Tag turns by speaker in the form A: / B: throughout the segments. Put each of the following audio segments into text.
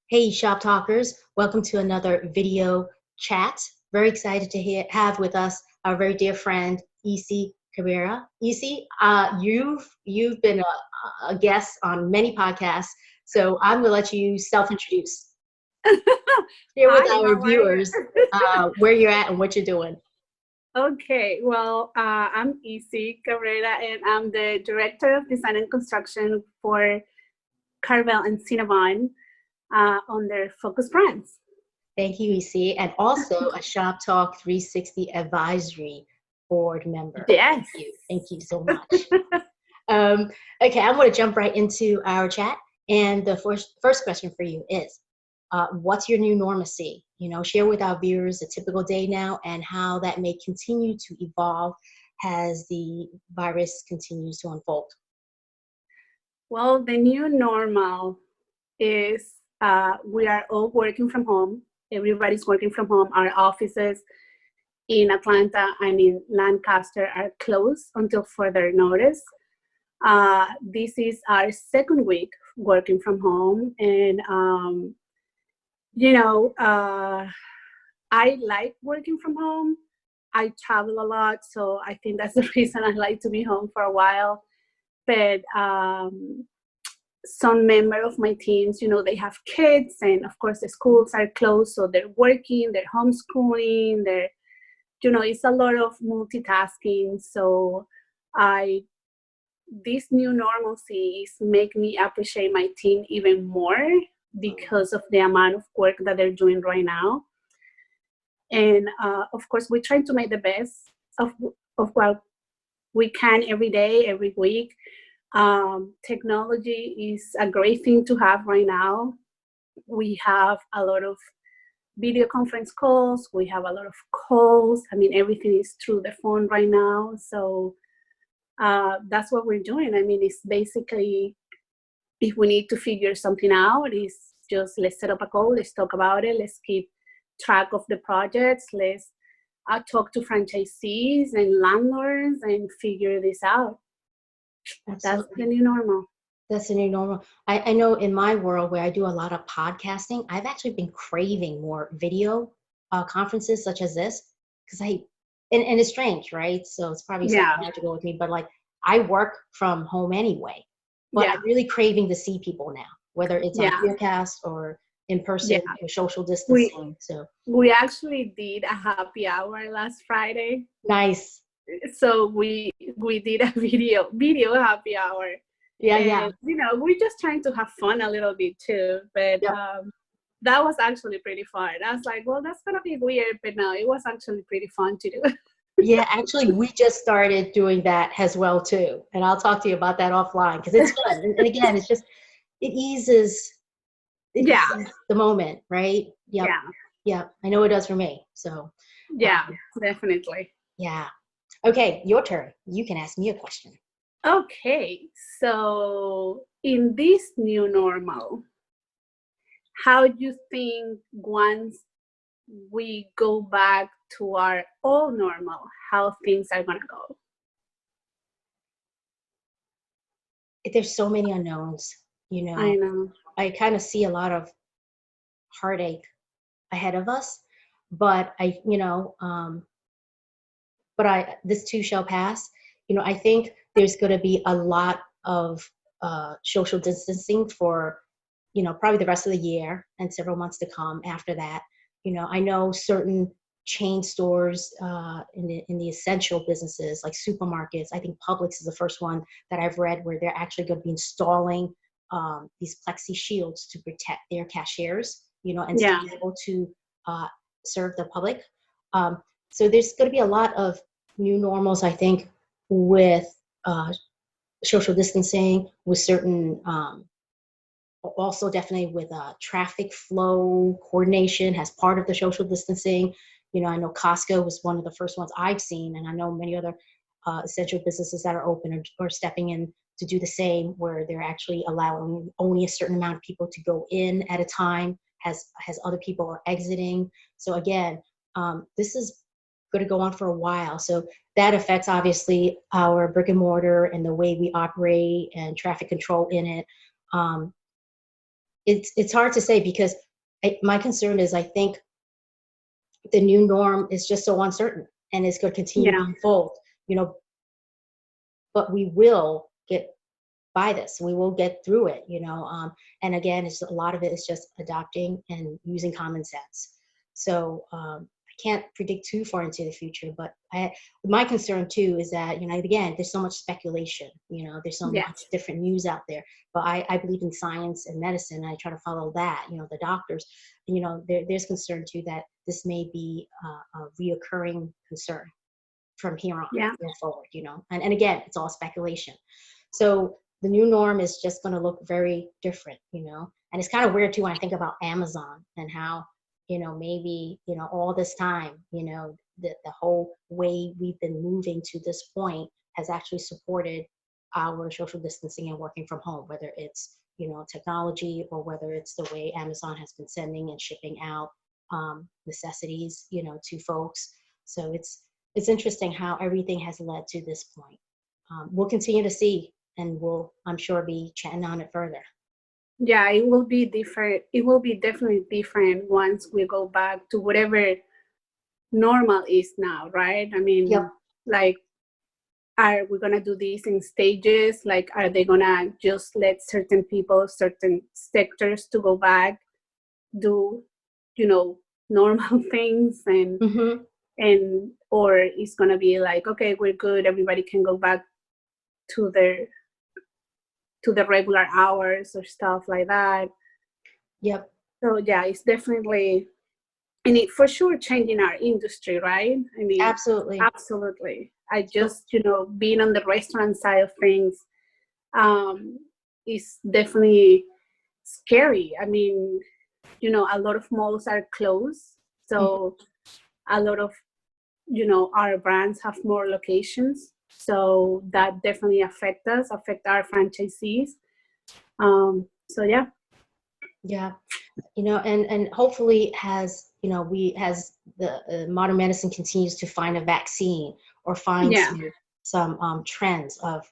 A: Hey, Shop Talkers, welcome to another video chat. Very excited to have with us our very dear friend, Isyol Cabrera. Issy, you've been a guest on many podcasts, so I'm going to let you self-introduce. Share with
B: Hi,
A: our
B: how are you?
A: viewers where you're at and what you're doing.
B: Okay, well, I'm Isyol Cabrera, and I'm the Director of Design and Construction for Carvel and Cinnabon on their Focus Brands.
A: Thank you, Issy, and also a Shop Talk 360 advisory board member.
B: Yes.
A: Thank you so much. Okay, I'm going to jump right into our chat. And the first question for you is, what's your new normacy? Share with our viewers a typical day now and how that may continue to evolve as the virus continues to unfold.
B: Well, the new normal is we are all working from home. Everybody's working from home. Our offices in Atlanta and in Lancaster are closed until further notice. This is our second week working from home, and I like working from home. I travel a lot, so I think that's the reason I like to be home for a while. But some member of my teams, they have kids, and of course the schools are closed, so they're working, they're homeschooling, it's a lot of multitasking. So this new normalcy is make me appreciate my team even more because of the amount of work that they're doing right now. And of course, we're trying to make the best of what we can every day, every week. Technology is a great thing to have right now. We have a lot of video conference calls. We have a lot of calls. I mean, everything is through the phone right now. So that's what we're doing. I mean, it's basically, if we need to figure something out, it's just let's set up a call, let's talk about it, let's keep track of the projects, let's talk to franchisees and landlords and figure this out.
A: Absolutely.
B: That's the new normal.
A: That's the new normal. I know in my world where I do a lot of podcasting, I've actually been craving more video conferences such as this because and it's strange, right? So it's probably something magical with me, but like I work from home anyway, but I'm really craving to see people now, whether it's on podcast or in person or social distancing.
B: We actually did a happy hour last Friday.
A: Nice.
B: So we did a video happy hour.
A: Yeah.
B: We're just trying to have fun a little bit too, but that was actually pretty fun. I was like, well, that's gonna be weird, but no, it was actually pretty fun to do.
A: Yeah, actually, we just started doing that as well too, and I'll talk to you about that offline because it's fun. And again, it's just it eases the moment, right? Yep. Yeah, I know it does for me. So
B: definitely.
A: Yeah. Okay, your turn. You can ask me a question.
B: Okay, so in this new normal, how do you think once we go back to our old normal, how things are going to go?
A: There's so many unknowns,
B: I know.
A: I kind of see a lot of heartache ahead of us, but this too shall pass. I think there's going to be a lot of social distancing for, probably the rest of the year and several months to come after that. I know certain chain stores in the essential businesses like supermarkets. I think Publix is the first one that I've read where they're actually going to be installing these plexi shields to protect their cashiers, and still be able to serve the public. So there's going to be a lot of new normals, I think, with social distancing, with certain, also definitely with traffic flow coordination as part of the social distancing. I know Costco was one of the first ones I've seen, and I know many other essential businesses that are open or stepping in to do the same, where they're actually allowing only a certain amount of people to go in at a time as other people are exiting. So again, this is going to go on for a while. So that affects obviously our brick and mortar and the way we operate and traffic control in it. it's hard to say because my concern is I think the new norm is just so uncertain and it's going to continue to
B: Yeah.
A: unfold, you know, but we will get by this. We will get through it, you know. And again, it's a lot of it is just adopting and using common sense. So I can't predict too far into the future, but my concern too is that, you know, again, there's so much speculation, you know, there's so
B: Yes.
A: much different news out there, but I believe in science and medicine. And I try to follow that, you know, the doctors, you know, there's concern too that this may be a reoccurring concern from here on
B: Yeah.
A: going forward, you know, and again, it's all speculation. So the new norm is just going to look very different, you know, and it's kind of weird too when I think about Amazon and how, you know, maybe, you know, all this time, you know, the whole way we've been moving to this point has actually supported our social distancing and working from home, whether it's, you know, technology or whether it's the way Amazon has been sending and shipping out necessities, you know, to folks. So it's interesting how everything has led to this point. We'll continue to see, and we'll, I'm sure, be chatting on it further.
B: Yeah, it will be different. It will be definitely different once we go back to whatever normal is now, right? I mean,
A: Yep.
B: like, are we gonna do this in stages? Like, are they gonna just let certain people, certain sectors to go back, do, you know, normal things, and
A: Mm-hmm.
B: or it's gonna be like, okay, we're good, everybody can go back to their to the regular hours or stuff like that.
A: Yep.
B: So yeah, it's definitely, and it for sure changing our industry, right? I mean,
A: Absolutely.
B: absolutely. I
A: So,
B: just, you know, being on the restaurant side of things is definitely scary. I mean, you know, a lot of malls are closed,
A: mhm.
B: so a lot of, you know, our brands have more locations, so that definitely affect our franchisees. So yeah.
A: Yeah, you know, and hopefully has, you know, the modern medicine continues to find a vaccine or find
B: Yeah.
A: some trends of,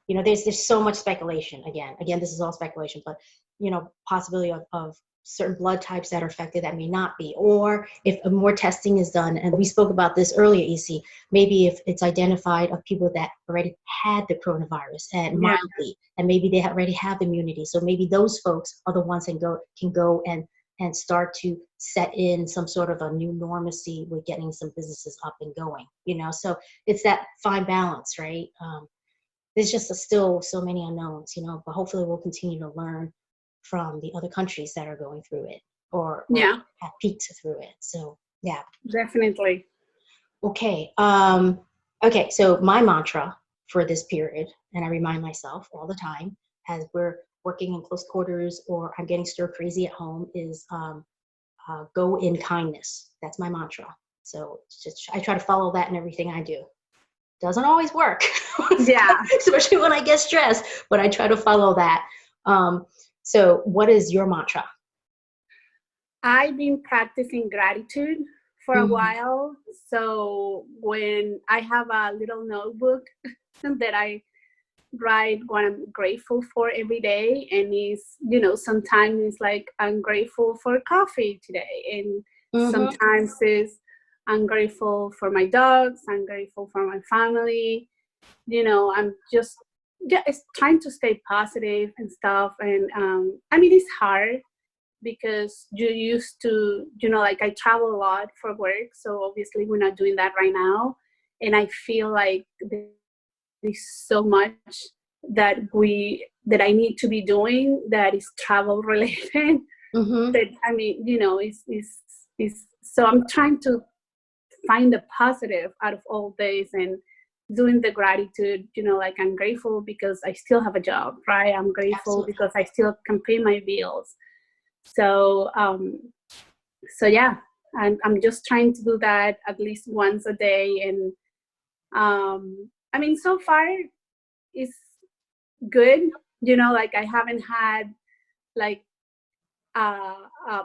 A: you know, there's so much speculation. Again, this is all speculation, but, you know, possibility of certain blood types that are affected that may not be, or if more testing is done. And we spoke about this earlier, Issy, maybe if it's identified of people that already had the coronavirus and
B: Yeah.
A: mildly, and maybe they already have immunity. So maybe those folks are the ones that can go and start to set in some sort of a new normacy with getting some businesses up and going, you know? So it's that fine balance, right? There's just still so many unknowns, you know, but hopefully we'll continue to learn from the other countries that are going through it or
B: Yeah,
A: have peaked through it. So yeah.
B: definitely.
A: Okay. Okay. So my mantra for this period, and I remind myself all the time as we're working in close quarters or I'm getting stir crazy at home, is go in kindness. That's my mantra. So just, I try to follow that in everything I do. Doesn't always work,
B: Yeah.
A: especially when I get stressed, but I try to follow that. So what is your mantra?
B: I've been practicing gratitude for a
A: Mm-hmm.
B: while. So when I have a little notebook that I write what I'm grateful for every day, and is, you know, sometimes it's like I'm grateful for coffee today, and
A: Mm-hmm.
B: sometimes it's I'm grateful for my dogs, I'm grateful for my family. You know, I'm just, yeah, it's trying to stay positive and stuff. And I mean, it's hard because you used to, you know, like I travel a lot for work, so obviously we're not doing that right now. And I feel like there's so much that I need to be doing that is travel related.
A: Mm-hmm.
B: That, I mean, you know, is so I'm trying to find the positive out of all this, and doing the gratitude, you know, like I'm grateful because I still have a job, right? I'm grateful
A: Absolutely.
B: because I still can pay my bills. So so yeah, I'm just trying to do that at least once a day. And I mean, so far it's good, you know, like I haven't had like a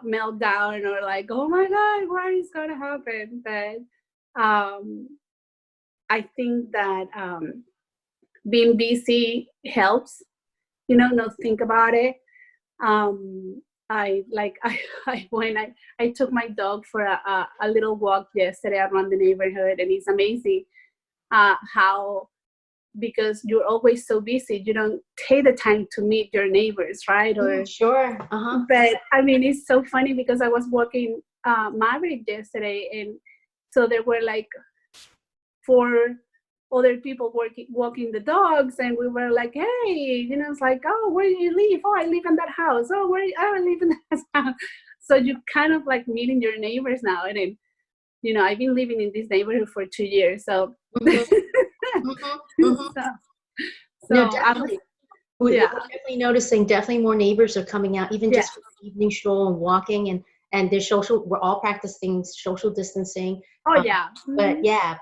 B: meltdown or like, oh my god, what is going to happen. But I think that being busy helps, you know, not think about it. I took my dog for a little walk yesterday around the neighborhood, and it's amazing how, because you're always so busy, you don't take the time to meet your neighbors, right? Or
A: Sure.
B: but I mean, it's so funny because I was walking Maverick yesterday, and so there were like 4 other people walking the dogs, and we were like, hey, it's like, oh, where do you live? Oh, I live in that house. Oh, I live in that house. So you kind of like meeting your neighbors now. And then, I've been living in this neighborhood for 2 years. So,
A: No,
B: so
A: definitely. We're definitely noticing definitely more neighbors are coming out, even just for the evening stroll and walking, and there's we're all practicing social distancing.
B: Oh, yeah.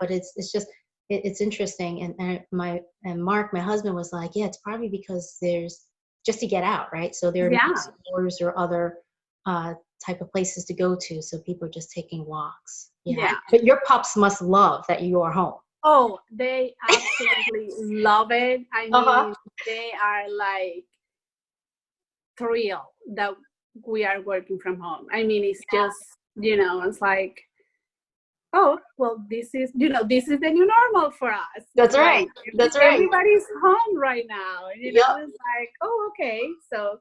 A: But it's just, it's interesting. And Mark, my husband, was like, yeah, it's probably because there's just to get out, right? So there are no stores or other type of places to go to. So people are just taking walks. Yeah. But your pups must love that you are home.
B: Oh, they absolutely love it. I mean, they are like thrilled that we are working from home. I mean, it's just, it's like, oh, well, this is the new normal for us.
A: That's right. That's right.
B: Everybody's home right now. It's like, oh, okay. So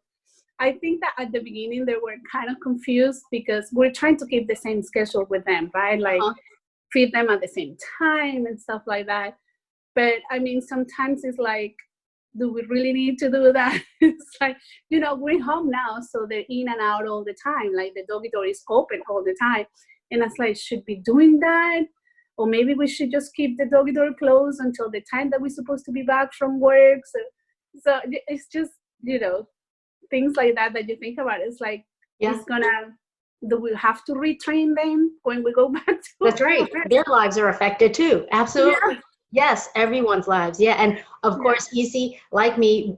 B: I think that at the beginning they were kind of confused because we're trying to keep the same schedule with them, right? Like feed them at the same time and stuff like that. But I mean, sometimes it's like, do we really need to do that? It's like, we're home now, so they're in and out all the time. Like the doggy door is open all the time. And I was like, should we be doing that? Or maybe we should just keep the doggy door closed until the time that we're supposed to be back from work. So it's just, things like that you think about. It's like, do we have to retrain them when we go back to
A: That's right. Their lives are affected too. Absolutely. Yes, everyone's lives. Yeah. And of course, Issy, like me,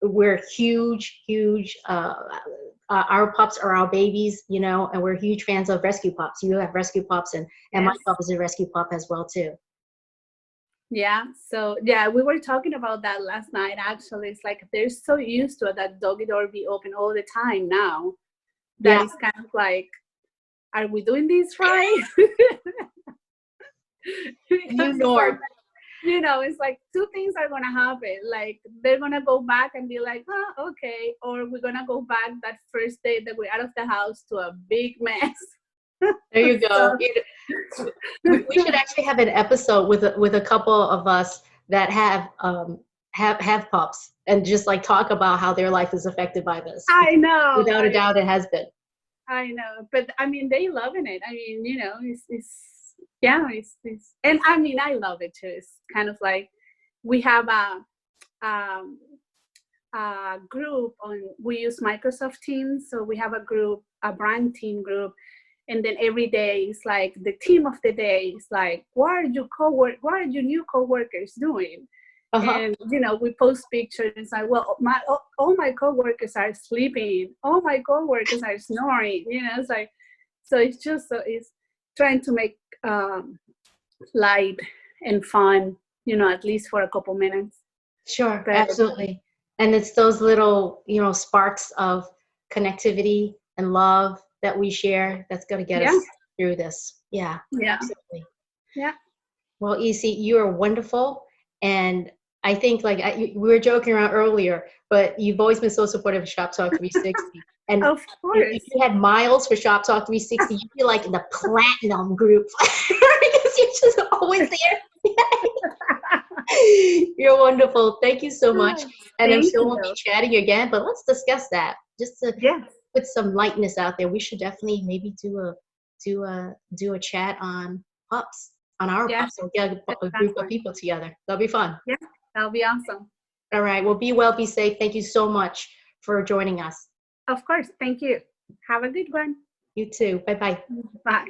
A: we're huge our pups are our babies, and we're huge fans of rescue pups. You have rescue pups, and my pup is a rescue pup as well too.
B: Yeah. So we were talking about that last night. Actually, it's like they're so used to it, that doggy door be open all the time now. That is kind of like, are we doing this right? It's like 2 things are gonna happen. Like they're gonna go back and be like, oh, okay, or we're gonna go back that first day that we're out of the house to a big mess.
A: There you go. We should actually have an episode with a couple of us that have pups, and just like talk about how their life is affected by this.
B: I know.
A: Without a doubt, it has been.
B: I know, but I mean, they loving it. I mean, it's and I mean, I love it too. It's kind of like we have a group we use Microsoft Teams, so we have a group, a brand team group, and then every day it's like the team of the day is like, what are your new coworkers doing? And we post pictures and say, well, all my coworkers are sleeping, all my coworkers are snoring. It's like, so it's just it's trying to make light and fun, at least for a couple minutes.
A: Sure, absolutely. And it's those little, sparks of connectivity and love that we share that's going to get us through this. Yeah, absolutely.
B: Yeah.
A: Well, Issy, you are wonderful. And I think, we were joking around earlier, but you've always been so supportive of ShopTalk360. And
B: of course,
A: if you had miles for ShopTalk360, you'd be like in the platinum group because you're just always there. You're wonderful. Thank you so much. And I'm sure we'll be chatting again, but let's discuss that. Just to put some lightness out there, we should definitely maybe do a chat on pups, on our pups, and get a group of people together. That'll be fun.
B: Yeah, that'll be awesome.
A: All right. Well, be well, be safe. Thank you so much for joining us.
B: Of course. Thank you. Have a good one.
A: You too. Bye-bye.
B: Bye.